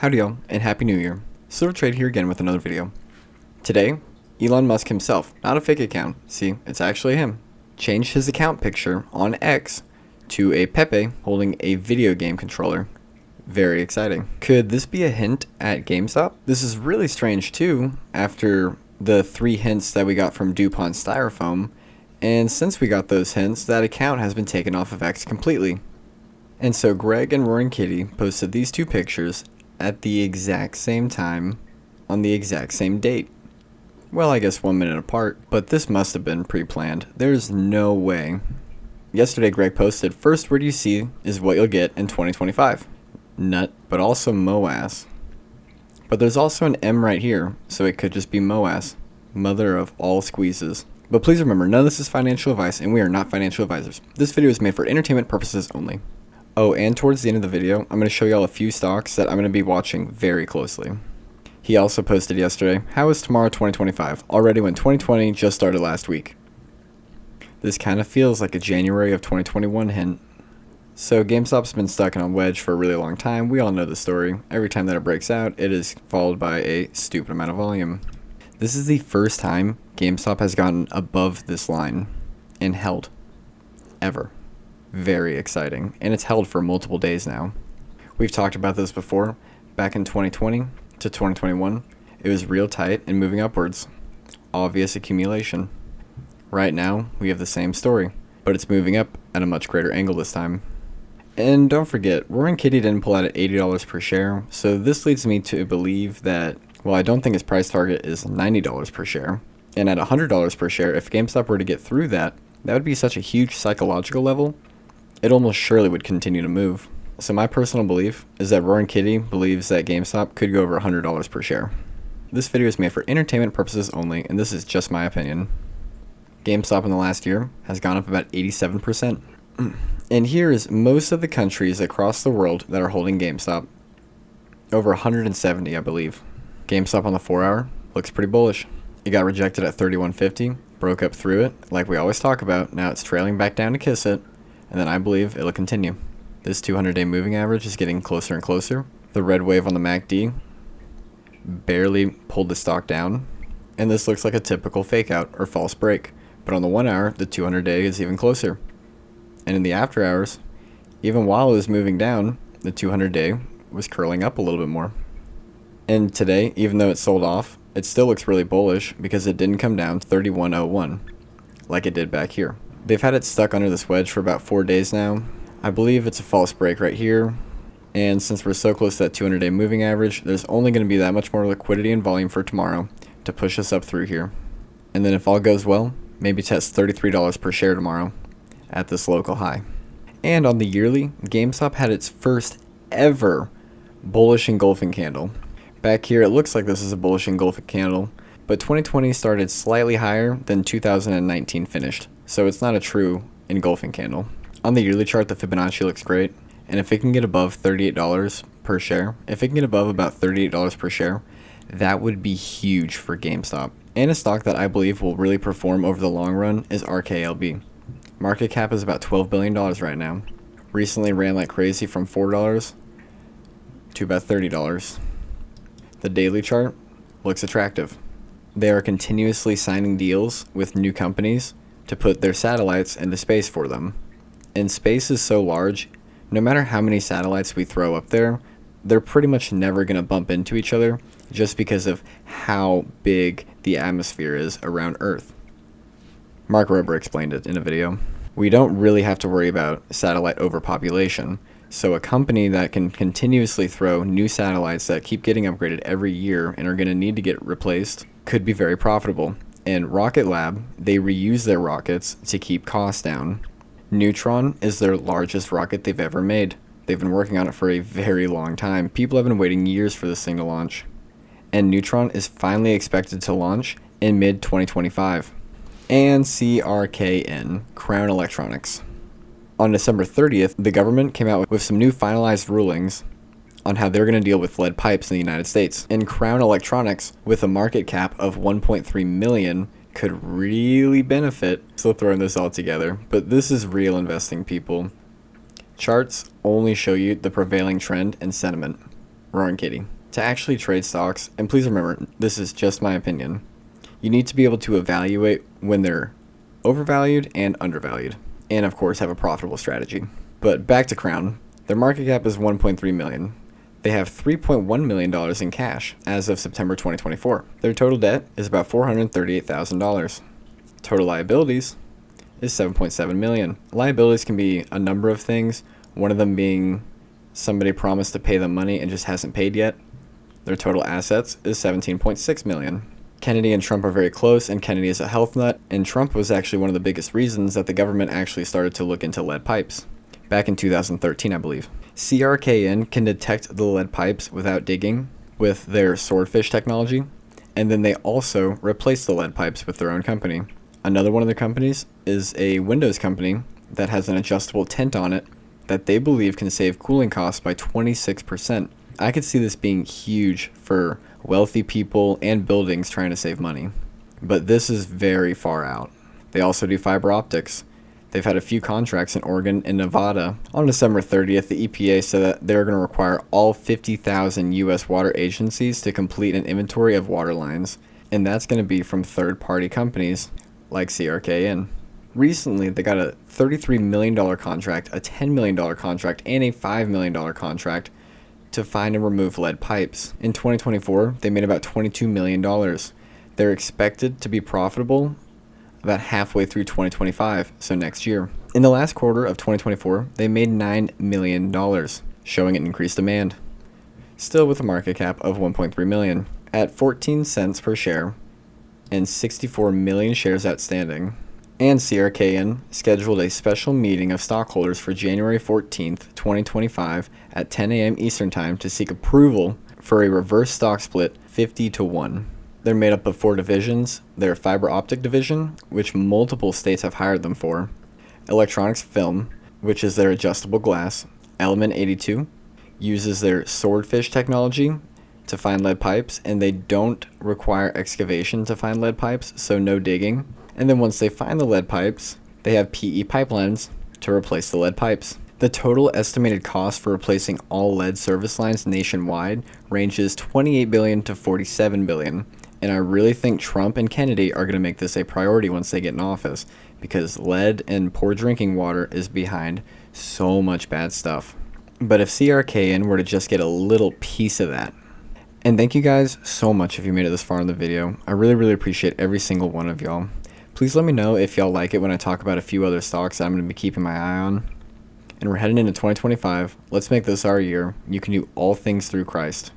Howdy y'all, and Happy New Year. Silver Trade here again with another video. Today, Elon Musk himself, not a fake account, see, it's actually him, changed his account picture on X to a Pepe holding a video game controller. Very exciting. Could this be a hint at GameStop? This is really strange too, after the 3 hints that we got from DuPont Styrofoam, and since we got those hints, that account has been taken off of X completely. And so Greg and Roaring Kitty posted these 2 pictures at the exact same time on the exact same date. Well, I guess 1 minute apart, but this must have been pre-planned. There's no way. Yesterday Greg posted, "First word you see is what you'll get in 2025. Nut, but also MOAS. But there's also an M right here, so it could just be MOAS, mother of all squeezes. But please remember, none of this is financial advice, and we are not financial advisors. This video is made for entertainment purposes only. Oh, and towards the end of the video, I'm going to show y'all a few stocks that I'm going to be watching very closely." He also posted yesterday, "How is tomorrow 2025? Already when 2020 just started last week." This kind of feels like a January of 2021 hint. So GameStop's been stuck in a wedge for a really long time. We all know the story. Every time that it breaks out, it is followed by a stupid amount of volume. This is the first time GameStop has gotten above this line and held. Ever. Very exciting. And it's held for multiple days now. We've talked about this before. Back in 2020 to 2021, it was real tight and moving upwards. Obvious accumulation. Right now, we have the same story, but it's moving up at a much greater angle this time. And don't forget, Roaring Kitty didn't pull out at $80 per share, so this leads me to believe that, well, I don't think his price target is $90 per share. And at $100 per share, if GameStop were to get through that, that would be such a huge psychological level, it almost surely would continue to move. So my personal belief is that Roaring Kitty believes that GameStop could go over $100 per share. This video is made for entertainment purposes only, and this is just my opinion. GameStop in the last year has gone up about 87%. And here is most of the countries across the world that are holding GameStop. Over 170, I believe. GameStop on the 4-hour looks pretty bullish. It got rejected at 31.50, broke up through it, like we always talk about. Now it's trailing back down to kiss it, and then I believe it'll continue. This 200-day moving average is getting closer and closer. The red wave on the MACD barely pulled the stock down, and this looks like a typical fake out or false break. But on the 1 hour, the 200-day is even closer. And in the after hours, even while it was moving down, the 200-day was curling up a little bit more. And today, even though it sold off, it still looks really bullish because it didn't come down to 31.01 like it did back here. They've had it stuck under this wedge for about 4 days now. I believe it's a false break right here. And since we're so close to that 200-day moving average, there's only going to be that much more liquidity and volume for tomorrow to push us up through here. And then if all goes well, maybe test $33 per share tomorrow at this local high. And on the yearly, GameStop had its first ever bullish engulfing candle. Back here, it looks like this is a bullish engulfing candle, but 2020 started slightly higher than 2019 finished, so it's not a true engulfing candle. On the yearly chart, the Fibonacci looks great, and if it can get above $38 per share, if it can get above about $38 per share, that would be huge for GameStop. And a stock that I believe will really perform over the long run is RKLB. Market cap is about $12 billion right now. Recently ran like crazy from $4 to about $30. The daily chart looks attractive. They are continuously signing deals with new companies to put their satellites into space for them. And space is so large, no matter how many satellites we throw up there, they're pretty much never going to bump into each other just because of how big the atmosphere is around Earth. Mark Rober explained it in a video. We don't really have to worry about satellite overpopulation, so a company that can continuously throw new satellites that keep getting upgraded every year and are going to need to get replaced could be very profitable. And Rocket Lab, they reuse their rockets to keep costs down. Neutron is their largest rocket they've ever made. They've been working on it for a very long time. People have been waiting years for this thing to launch. And Neutron is finally expected to launch in mid-2025. And CRKN, Crown Electronics. On December 30th, the government came out with some new finalized rulings on how they're going to deal with lead pipes in the United States. And Crown Electronics, with a market cap of 1.3 million, could really benefit. Still throwing this all together, but this is real investing, people. Charts only show you the prevailing trend and sentiment. Roaring Kitty. To actually trade stocks, and please remember, this is just my opinion, you need to be able to evaluate when they're overvalued and undervalued, and of course have a profitable strategy. But back to Crown, their market cap is $1.3 million. They have $3.1 million in cash as of September 2024. Their total debt is about $438,000. Total liabilities is $7.7 million. Liabilities can be a number of things, one of them being somebody promised to pay them money and just hasn't paid yet. Their total assets is $17.6 million. Kennedy and Trump are very close, and Kennedy is a health nut, and Trump was actually one of the biggest reasons that the government actually started to look into lead pipes. Back in 2013, I believe. CRKN can detect the lead pipes without digging with their swordfish technology, and then they also replace the lead pipes with their own company. Another one of their companies is a windows company that has an adjustable tint on it that they believe can save cooling costs by 26%. I could see this being huge for wealthy people and buildings trying to save money, but this is very far out. They also do fiber optics. They've had a few contracts in Oregon and Nevada. On December 30th, the EPA said that they're going to require all 50,000 U.S. water agencies to complete an inventory of water lines, and that's going to be from third-party companies like CRKN. Recently, they got a $33 million contract, a $10 million contract, and a $5 million contract to find and remove lead pipes. In 2024, they made about $22 million. They're expected to be profitable about halfway through 2025, so next year. In the last quarter of 2024, they made $9 million, showing an increased demand. Still with a market cap of $1.3 million, at 14 cents per share, and 64 million shares outstanding. And CRKN scheduled a special meeting of stockholders for January 14th, 2025 at 10 a.m. Eastern Time to seek approval for a reverse stock split 50-1. They're made up of 4 divisions. Their fiber optic division, which multiple states have hired them for. Electronics film, which is their adjustable glass. Element 82 uses their swordfish technology to find lead pipes, and they don't require excavation to find lead pipes, so no digging. And then once they find the lead pipes, they have PE pipelines to replace the lead pipes. The total estimated cost for replacing all lead service lines nationwide ranges $28 billion to $47 billion. And I really think Trump and Kennedy are going to make this a priority once they get in office, because lead and poor drinking water is behind so much bad stuff. But if CRKN were to just get a little piece of that. And thank you guys so much if you made it this far in the video. I really appreciate every single one of y'all. Please let me know if y'all like it when I talk about a few other stocks that I'm going to be keeping my eye on. And we're heading into 2025. Let's make this our year. You can do all things through Christ.